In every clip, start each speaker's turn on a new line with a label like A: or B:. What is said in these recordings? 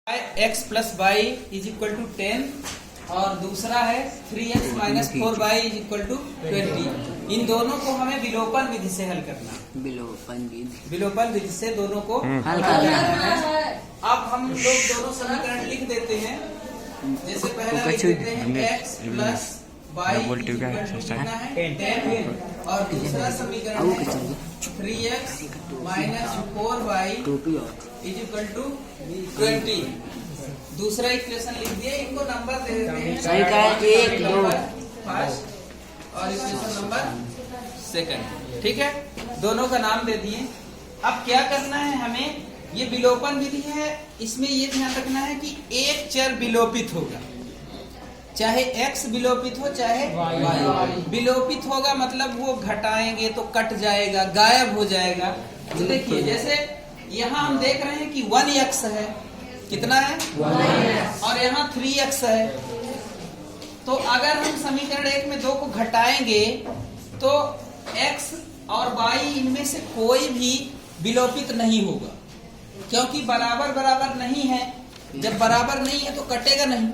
A: X plus Y is equal to 10 और दूसरा है 3x minus 4y is equal to 20। इन दोनों को हमें विलोपन विधि से हल करना है। विलोपन विधि से दोनों को हल करना है। अब हम लोग दोनों समीकरण लिख देते हैं। जैसे पहला लिख देते हैं x प्लस वाई है 10 और दूसरा समीकरण है 3x minus 4y is equal to 20। दूसरा इक्वेशन लिख दिया। इनको नंबर दे देते हैं फर्स्ट और इक्वेशन नंबर सेकंड। ठीक है, दोनों का नाम दे दिए। अब क्या करना है हमें, ये विलोपन विधि है, इसमें ये ध्यान रखना है कि एक चर विलोपित होगा, चाहे x विलोपित हो चाहे y विलोपित होगा, मतलब वो घटाएंगे तो कट जाएगा, गायब हो जाएगा। तो देखिए जैसे यहाँ हम देख रहे हैं कि 1x है, कितना है 1x, और यहाँ 3x है। तो अगर हम समीकरण 1 में 2 को घटाएंगे तो x और y इनमें से कोई भी विलोपित नहीं होगा, क्योंकि बराबर बराबर नहीं है। जब बराबर नहीं है तो कटेगा नहीं।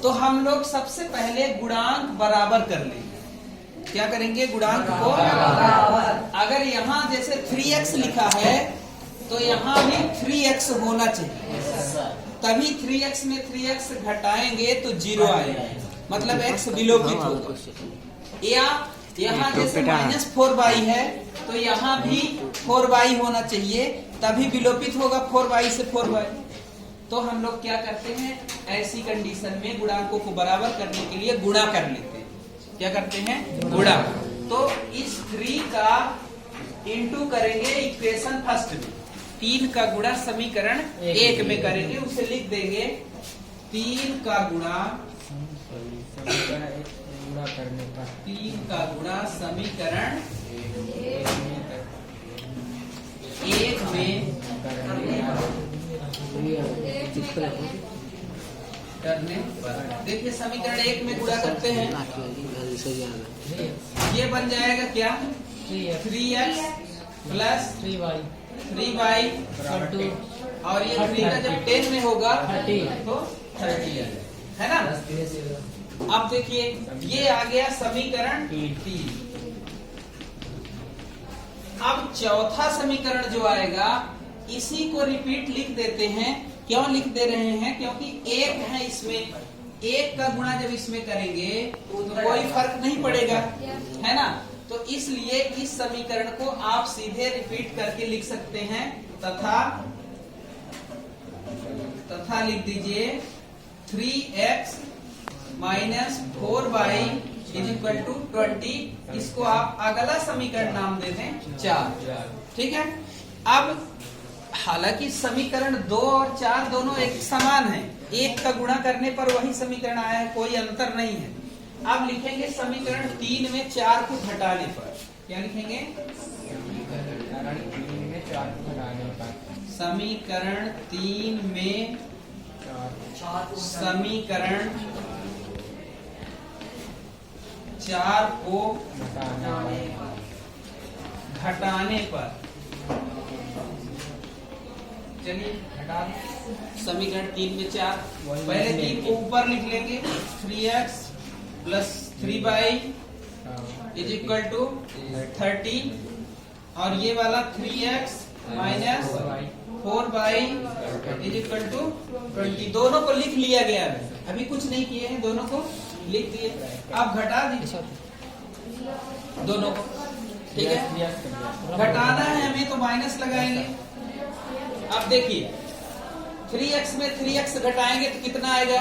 A: तो हम लोग सबसे पहले गुणांक बराबर कर लेंगे। क्या करेंगे, गुणांक को बराबर। अगर यहाँ जैसे 3x लिखा है तो यहाँ भी 3x होना चाहिए, तभी 3x में 3x घटाएंगे तो 0 आएगा, मतलब x विलोपित होगा। या यहाँ जैसे माइनस 4y है तो यहाँ भी 4y होना चाहिए, तभी विलोपित होगा 4y से 4y। तो हम लोग क्या करते हैं, ऐसी कंडीशन में गुणांकों को बराबर करने के लिए गुणा कर लेते हैं। क्या करते हैं, गुणा। तो इस 3 का इंटू करेंगे इक्वेशन फर्स्ट में, 3 का गुणा समीकरण 1 में करेंगे, उसे लिख देंगे 3 का गुणा 3 का गुणा समीकरण 1 में करने पर। देखिए समीकरण 1 में गुणा करते हैं, ये बन जाएगा क्या, 3x प्लस 3y और ये 3 का जब 10 में होगा तो 30 है ना। अब देखिए ये आ गया समीकरण 3। अब चौथा समीकरण जो आएगा इसी को रिपीट लिख देते हैं। क्यों लिख दे रहे हैं, क्योंकि 1 है इसमें, 1 का गुणा जब इसमें करेंगे तो कोई फर्क नहीं पड़ेगा, है ना। तो इसलिए इस समीकरण को आप सीधे रिपीट करके लिख सकते हैं। तथा लिख दीजिए 3x minus 4y is equal to 20। इसको आप अगला समीकरण नाम दे दें 4। ठीक है। अब हालांकि समीकरण 2 और 4 दोनों एक समान है, 1 का गुणा करने पर वही समीकरण आया है, कोई अंतर नहीं है। अब लिखेंगे समीकरण 3 में 4 को घटाने पर। क्या लिखेंगे, समीकरण 3 में समीकरण 4 को घटाने पर। चलिए घटा समीकरण 3 में 4, पहले 3 को ऊपर लिख लेंगे, 3x plus 3y is equal to 30 और ये वाला 3x minus 4y is equal to 20। दोनों को लिख लिया गया है, अभी कुछ नहीं किए हैं, दोनों को लिख दिए। अब घटा दीजिए दोनों को। ठीक है, घटाना है हमें तो माइनस लगाएंगे। अब देखिए 3x में 3x घटाएंगे तो कितना आएगा,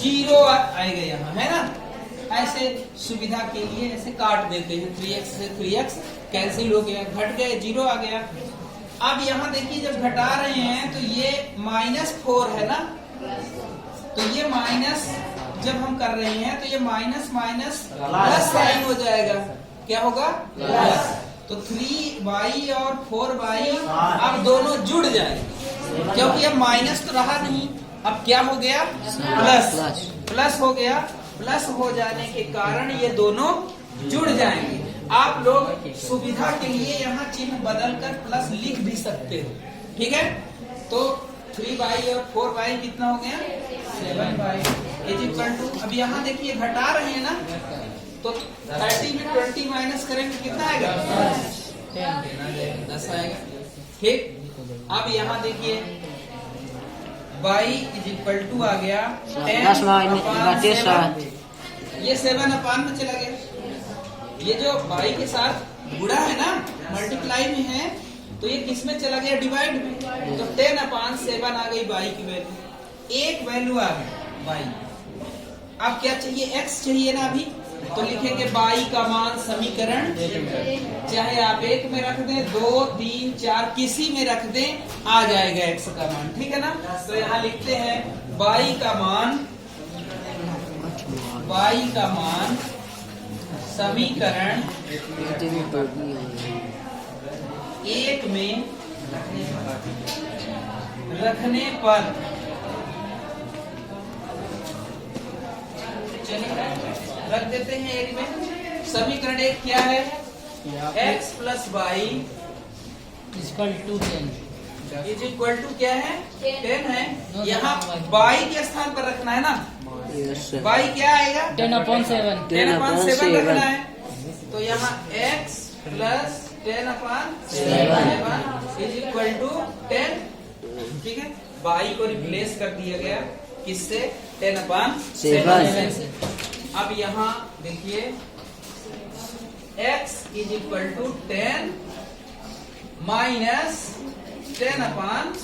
A: 0 आएगा यहाँ, है ना। ऐसे सुविधा के लिए ऐसे काट देते हैं, 3x से 3x कैंसिल हो गया, घट गए, 0 आ गया। अब यहाँ देखिए जब घटा रहे हैं तो ये -4 है ना, तो ये माइनस जब हम कर रहे हैं तो ये माइनस माइनस प्लस साइन हो जाएगा। क्या होगा, प्लस। तो 3y और 4y अब दोनों जुड़ जाएंगे, क्योंकि अब माइनस तो रहा नहीं, अब क्या हो गया, प्लस। प्लस हो गया, प्लस हो जाने के कारण ये दोनों जुड़ जाएंगे। आप लोग सुविधा के लिए यहाँ चिन्ह बदलकर प्लस लिख भी सकते हो। ठीक है, तो 3y और 4y कितना हो गया 7y इज इक्वल टू, अब यहाँ देखिए घटा रहे हैं ना, तो 30 में 20 माइनस करेंगे कितना आएगा 10 आएगा। ठीक, अब यहाँ देखिए y इज इक्वल टू आ गया 10/7, ये 7 में चला गया, ये जो y के साथ गुणा है ना मल्टीप्लाई में है, तो ये किस में चला गया डिवाइड में, तो 10/7 आ गई y की वैल्यू, एक वैल्यू आ गई y। अब क्या चाहिए x चाहिए ना अभी, तो लिखेंगे y का मान समीकरण, चाहे आप 1 में रख दें 2 3 4 किसी में रख दें आ जाएगा x का मान, ठीक है ना। तो यहाँ लिखते हैं y का मान समीकरण 1 में रखने पर, चलिए रख देते हैं 1 में। समीकरण 1 क्या है, x plus Y
B: equal to 10
A: is equal to क्या है 10 है। यहाँ y के स्थान पर रखना है ना, y क्या आएगा
B: 10/7
A: 10/7 रखना है, तो यहाँ x plus 10/7 is equal to 10, ठीक है। y को रिप्लेस कर दिया गया किससे 10/7। अब यहाँ देखिए x is equal to 10 minus 10/7,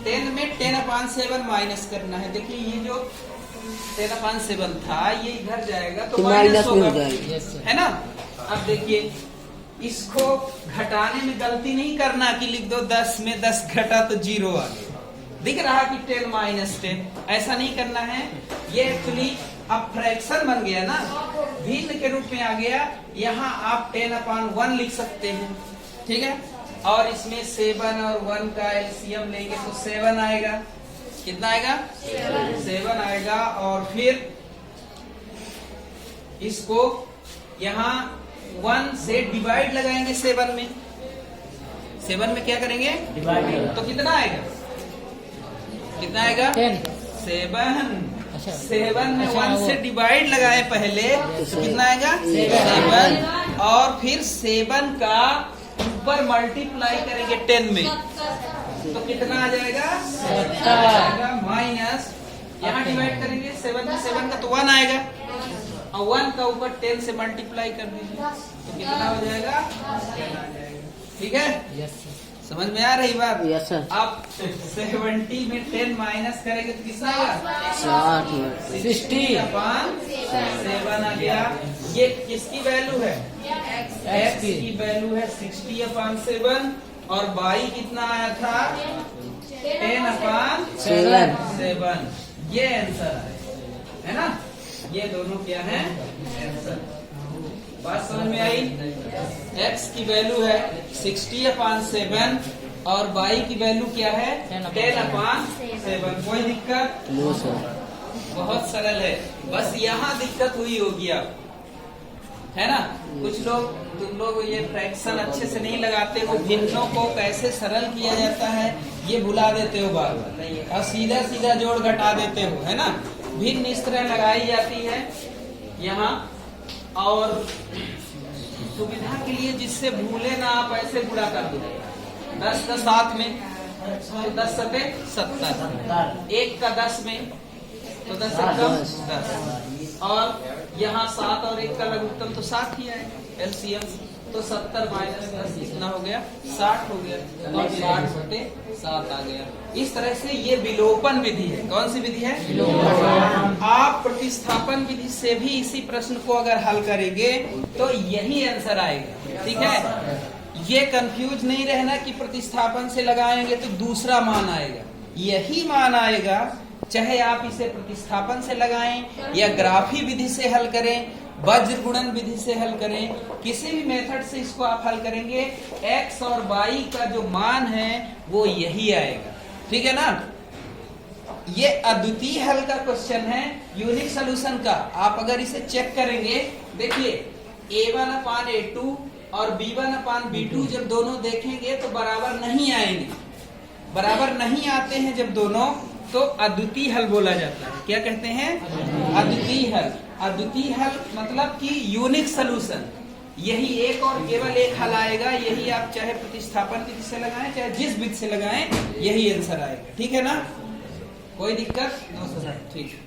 A: 10 में 10/7 माइनस करना है। देखिए ये जो 10/7 था ये इधर जाएगा तो माइनस होगा, है ना। अब देखिए इसको घटाने में गलती नहीं करना कि लिख दो 10 में 10 घटा तो 0 आ गया, दिख रहा कि 10 माइनस 10, ऐसा नहीं करना है। ये एक्चुअली अब फ्रैक्शन बन गया ना, भिन्न के रूप में आ गया। यहाँ आप 10/1 लिख सकते हैं, ठीक है। और इसमें 7 और 1 का एलसीएम लेंगे तो 7 आएगा, कितना आएगा 7 आएगा। और फिर इसको यहाँ 1 से डिवाइड लगाएंगे 7 में, 7 में क्या करेंगे डिवाइड, तो कितना आएगा 10 7 में 1 से डिवाइड लगाए पहले तो कितना आएगा 7, और फिर 7 का ऊपर मल्टीप्लाई करेंगे 10 में तो कितना आ जाएगा माइनस, यहाँ डिवाइड करेंगे 7 में 7 का तो 1 आएगा, और 1 का ऊपर 10 से मल्टीप्लाई कर दीजिए तो कितना हो जाएगा 10 आ जाएगा, ठीक है। समझ में आ रही बात।
B: Yes sir.
A: अब 70 में 10 माइनस करेंगे तो कितना आएगा
B: 60/7
A: आ गया। ये किसकी वैल्यू है x की वैल्यू है 60/7, और y कितना आया था 10/7, ये आंसर है ना। ये दोनों क्या है आंसर, बात समझ में आई। x की वैल्यू है 60/7 और y की वैल्यू क्या है 10/7। कोई दिक्कत
B: नो सर,
A: बहुत सरल है, बस यहाँ दिक्कत हुई होगी आप, है ना। कुछ लोग तुम लोग ये फ्रैक्शन अच्छे से नहीं लगाते हो, भिन्नों को कैसे सरल किया जाता है ये भुला देते हो बार बार, और सीधा सीधा जोड़ घटा देते हो, है ना। भिन्न इस तरह लगाई जाती है यहाँ, और सुविधा के लिए जिससे भूले ना आप ऐसे गुणा कर दो 10 का 7 में तो 10 सके 70, 1 का 10 में तो 10 एकम 10, और यहाँ 7 और 1 का लघुत्तम तो 7 ही आएगा एलसीएम, तो 70 माइनस 10 कितना हो गया 60 हो गया, और 60/7 आ गया। इस तरह से ये विलोपन विधि है। कौन सी विधि है विलोपन। आप प्रतिस्थापन विधि से भी इसी प्रश्न को अगर हल करेंगे तो यही आंसर आएगा, ठीक है। ये कंफ्यूज नहीं रहना कि प्रतिस्थापन से लगाएंगे तो दूसरा मान आएगा, यही मान आएगा, चाहे आप इसे प्रतिस्थापन से लगाएं या ग्राफी विधि से हल करें, वज्र गुणन विधि से हल करें, किसी भी मेथड से इसको आप हल करेंगे, x और y का जो मान है वो यही आएगा, ठीक है ना। ये अद्वितीय हल का क्वेश्चन है, यूनिक सॉल्यूशन का। आप अगर इसे चेक करेंगे, देखिए a1/a2 और b1/b2 जब दोनों देखेंगे तो बराबर नहीं आएंगे, बराबर नहीं आते हैं जब दोनों, तो अद्वितीय हल बोला जाता है। क्या कहते हैं? अद्वितीय हल। अद्वितीय हल मतलब कि यूनिक सलूशन, यही एक और केवल एक हल आएगा। यही आप चाहे प्रतिस्थापन विधि से लगाएं चाहे जिस विधि से लगाएं, यही आंसर आएगा। ठीक है ना? कोई दिक्कत? ठीक।